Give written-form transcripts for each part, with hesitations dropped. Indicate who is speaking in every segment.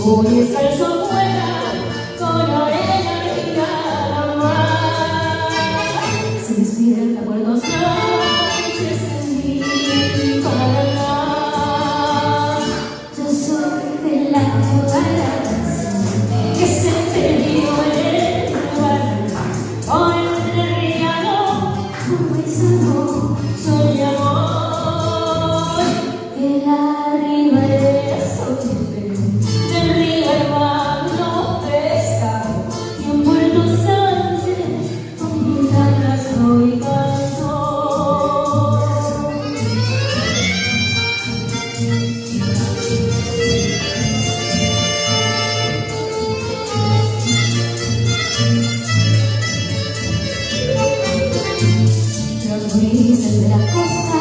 Speaker 1: Hoy está el sol fuera, con arena y mar. Se despiden recuerdos noches en mi Paraná. Yo soy de la que se perdió en el lugar. Hoy te regalo un beso, soy amor. Que la ribera soy del río hermano pescado, y en Puerto Sánchez con guitarras hoy canto. Los grises de la costa,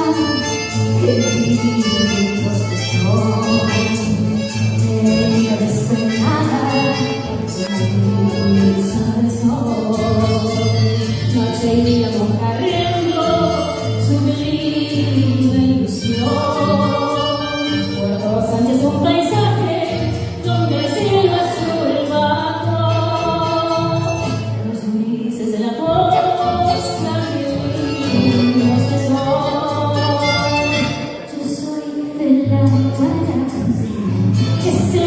Speaker 1: que lindos que son, de vida despeinada, brisa de sol. Noche y día corriendo sublime ilusión. Puerto Sánchez un paisaje donde el cielo azul bajo. Los grises de la costa, que lindos que son. Yo soy de la guarda que se